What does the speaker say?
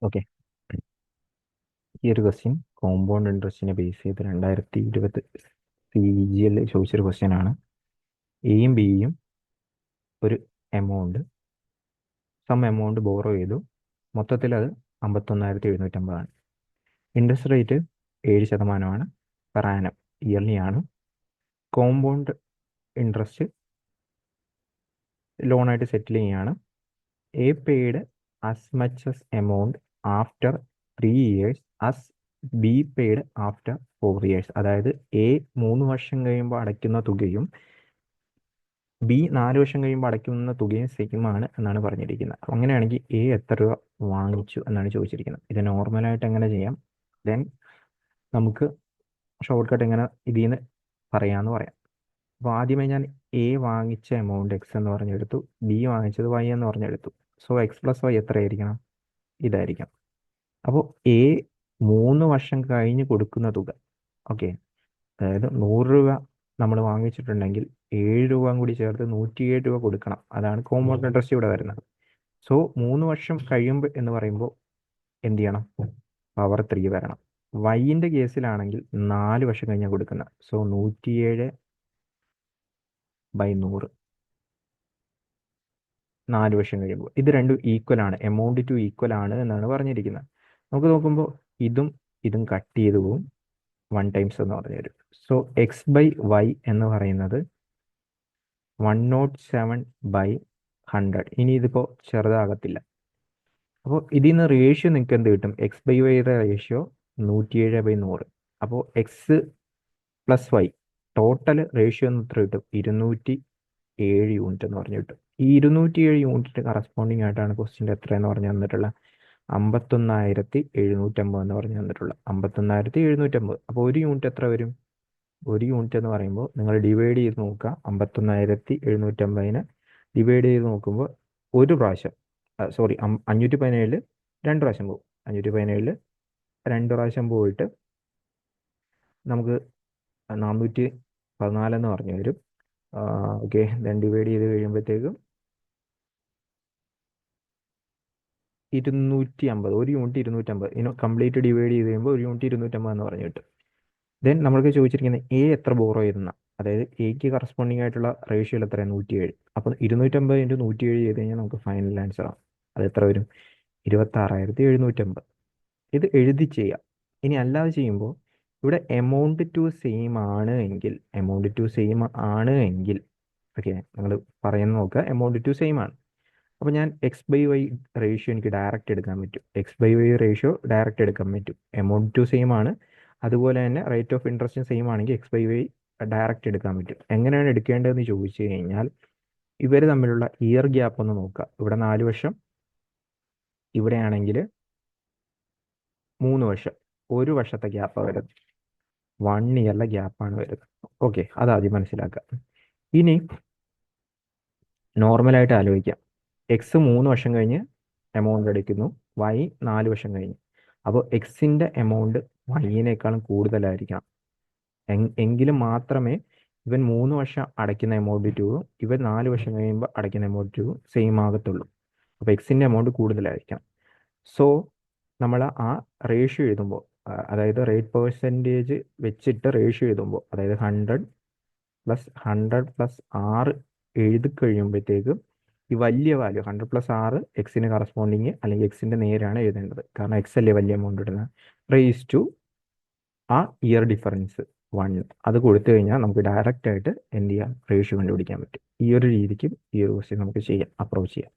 Okay. ഈ ഒരു question compound ഇൻട്രസ്റ്റിനെ base ചെയ്ത് 2020 CGL ചോദിച്ചൊരു ക്വസ്റ്റ്യൻ ആണ്. എയും ബിയും ഒരു എമൗണ്ട് ബോറോ ചെയ്തു. മൊത്തത്തിൽ അത് 51,750 interest rate 7% per annum, yearly ആണ്. കോമ്പൗണ്ട് ഇൻട്രസ്റ്റ് ലോണായിട്ട് സെറ്റിൽ ചെയ്യാണ്. A paid as much as amount after 3 years as be paid after 4 years. അതായത് എ 3 വർഷം കഴിയുമ്പോൾ അടയ്ക്കുന്ന തുകയും ബി 4 വർഷം കഴിയുമ്പോൾ അടയ്ക്കുന്ന തുകയും സെയിം ആണ് എന്നാണ് പറഞ്ഞിരിക്കുന്നത്. അങ്ങനെയാണെങ്കിൽ എ എത്ര രൂപ വാങ്ങിച്ചു എന്നാണ് ചോദിച്ചിരിക്കുന്നത്. ഇത് നോർമലായിട്ട് എങ്ങനെ ചെയ്യാം, ദെൻ നമുക്ക് ഷോർട്ട് കട്ട് എങ്ങനെ ഇതിൽ നിന്ന് പറയാമെന്ന് പറയാം. അപ്പോൾ ആദ്യമേ ഞാൻ എ വാങ്ങിച്ച എമൗണ്ട് എക്സ് എന്ന് പറഞ്ഞെടുത്തു, ബി വാങ്ങിച്ചത് വൈ എന്ന് പറഞ്ഞെടുത്തു. സോ എക്സ് പ്ലസ് വൈ എത്രയായിരിക്കണം? ഇതായിരിക്കണം. അപ്പോൾ എ 3 വർഷം കഴിഞ്ഞ് കൊടുക്കുന്ന തുക, ഓക്കെ, അതായത് 100 രൂപ നമ്മൾ വാങ്ങിച്ചിട്ടുണ്ടെങ്കിൽ 7 രൂപ കൂടി ചേർത്ത് 107 രൂപ കൊടുക്കണം. അതാണ് കോമ്പൗണ്ട് ഇൻട്രസ്റ്റ് ഇവിടെ വരുന്നത്. സോ 3 വർഷം കഴിയുമ്പോൾ എന്ന് പറയുമ്പോൾ എന്ത് ചെയ്യണം? പവർ 3 വരണം. വൈൻ്റെ കേസിലാണെങ്കിൽ 4 വർഷം കഴിഞ്ഞാൽ കൊടുക്കുന്നത്. സോ 107/100 4 വർഷം കഴിയുമ്പോൾ. ഇത് രണ്ടും ഈക്വൽ ആണ്, എമൗണ്ട് ടു ഈക്വൽ ആണ് എന്നാണ് പറഞ്ഞിരിക്കുന്നത്. നമുക്ക് നോക്കുമ്പോൾ ഇതും കട്ട് ചെയ്ത് പോവും, 1 ടൈംസ് എന്ന് പറഞ്ഞു തരും. സോ x/y എന്ന് പറയുന്നത് 107/100. ഇനി ഇതിപ്പോൾ ചെറുതാകത്തില്ല. അപ്പോൾ ഇതിൽ നിന്ന് റേഷ്യോ നിങ്ങൾക്ക് എന്ത് കിട്ടും? x/yയുടെ റേഷ്യോ 107/100. അപ്പോൾ x plus y total ratio എന്ന് എത്ര കിട്ടും? 207 യൂണിറ്റ് എന്ന് പറഞ്ഞു കിട്ടും. ഈ 207 യൂണിറ്റ് കറസ്പോണ്ടിങ് ആയിട്ടാണ് ക്വസ്റ്റ്യൻ്റെ എത്രയെന്ന് പറഞ്ഞു തന്നിട്ടുള്ള 51,750 എന്ന് പറഞ്ഞു തന്നിട്ടുള്ള 51,750. അപ്പോൾ ഒരു യൂണിറ്റ് എത്ര വരും? ഒരു യൂണിറ്റ് എന്ന് പറയുമ്പോൾ നിങ്ങൾ ഡിവൈഡ് ചെയ്ത് നോക്കുക. 51,750 ഡിവൈഡ് ചെയ്ത് നോക്കുമ്പോൾ ഒരു പ്രാവശ്യം, 517 2 പ്രാവശ്യം പോകും. 517 2 പ്രാവശ്യം പോയിട്ട് നമുക്ക് 414 എന്ന് പറഞ്ഞു വരും. ഓക്കെ, ദെൻ ഡിവൈഡ് ചെയ്ത് കഴിയുമ്പോഴത്തേക്കും 250, ഒരു യൂണിറ്റ് 250. ഇനി കംപ്ലീറ്റ് ഡിവൈഡ് ചെയ്ത് കഴിയുമ്പോൾ ഒരു യൂണിറ്റ് 250 എന്ന് പറഞ്ഞു കിട്ടും. ദെൻ നമ്മൾക്ക് ചോദിച്ചിരിക്കുന്നത് എ എത്ര ബോറോ ചെയ്തെന്ന, അതായത് എക്ക് കറസ്പോണ്ടിങ് ആയിട്ടുള്ള റേഷ്യോയിൽ എത്രയാണ്? 107. അപ്പം 250 × 107 ചെയ്ത് കഴിഞ്ഞാൽ നമുക്ക് ഫൈനൽ ആൻസർ ആണ്. അത് എത്ര വരും? 26,750. ഇത് എഴുതി ചെയ്യാം. ഇനി അല്ലാതെ ചെയ്യുമ്പോൾ ഇവിടെ എമൗണ്ട് ടു സെയിം ആണ് എങ്കിൽ ഓക്കെ, നിങ്ങൾ പറയുന്ന നോക്കുക, എമൗണ്ട് ടു സെയിം ആണ്. അപ്പോൾ ഞാൻ x/y റേഷ്യോ എനിക്ക് ഡയറക്റ്റ് എടുക്കാൻ പറ്റും. x/y റേഷ്യോ ഡയറക്റ്റ് എടുക്കാൻ പറ്റും. എമൗണ്ട് ടു സെയിം ആണ്, അതുപോലെ തന്നെ റേറ്റ് ഓഫ് ഇൻട്രസ്റ്റും സെയിം ആണെങ്കിൽ x/y ഡയറക്റ്റ് എടുക്കാൻ പറ്റും. എങ്ങനെയാണ് എടുക്കേണ്ടതെന്ന് ചോദിച്ചു കഴിഞ്ഞാൽ ഇവർ തമ്മിലുള്ള ഇയർ ഗ്യാപ്പ് ഒന്ന് നോക്കുക. ഇവിടെ 4 വർഷം, ഇവിടെയാണെങ്കിൽ 3 വർഷം. ഒരു വർഷത്തെ ഗ്യാപ്പാണ് വരുന്നത്, 1 ഇയറിലെ ഗ്യാപ്പാണ് വരുന്നത്. ഓക്കെ, അതാദ്യം മനസ്സിലാക്കുക. ഇനി നോർമലായിട്ട് ആലോചിക്കാം. എക്സ് 3 വർഷം കഴിഞ്ഞ് എമൗണ്ട് എടുക്കുന്നു, വൈ 4 വർഷം കഴിഞ്ഞ്. അപ്പോൾ എക്സിൻ്റെ എമൗണ്ട് വൈനേക്കാളും കൂടുതലായിരിക്കണം. എങ്കിലും മാത്രമേ ഇവൻ 3 വർഷം അടയ്ക്കുന്ന എമൗണ്ട് ടൂവും ഇവൻ 4 വർഷം കഴിയുമ്പോൾ അടയ്ക്കുന്ന എമൗണ്ട് ടൂവും സെയിം ആകത്തുള്ളൂ. അപ്പോൾ എക്സിൻ്റെ എമൗണ്ട് കൂടുതലായിരിക്കണം. സോ നമ്മൾ ആ റേഷ്യോ എഴുതുമ്പോൾ, അതായത് റേറ്റ് പെർസെൻറ്റേജ് വെച്ചിട്ട് റേഷ്യോ എഴുതുമ്പോൾ, അതായത് 100 + 6 എഴുതി കഴിയുമ്പോഴത്തേക്കും ഈ വലിയ വാല്യൂ 100 + 6 എക്സിന് കറസ്പോണ്ടിങ്, അല്ലെങ്കിൽ എക്സിൻ്റെ നേരാണ് എഴുതേണ്ടത്, കാരണം എക്സ് അല്ലേ വലിയ എമൗണ്ട് ഇടുന്നത്, റേസ് ടു ആ ഇയർ ഡിഫറൻസ് 1. അത് കൊടുത്തു കഴിഞ്ഞാൽ നമുക്ക് ഡയറക്റ്റ് ആയിട്ട് എന്ത് ചെയ്യാം? റേഷ്യോ കണ്ടുപിടിക്കാൻ പറ്റും. ഈ ഒരു രീതിക്കും ഈ ഒരു ക്വസ്റ്റ്യൻ നമുക്ക് ചെയ്യാം, അപ്രോച്ച് ചെയ്യാം.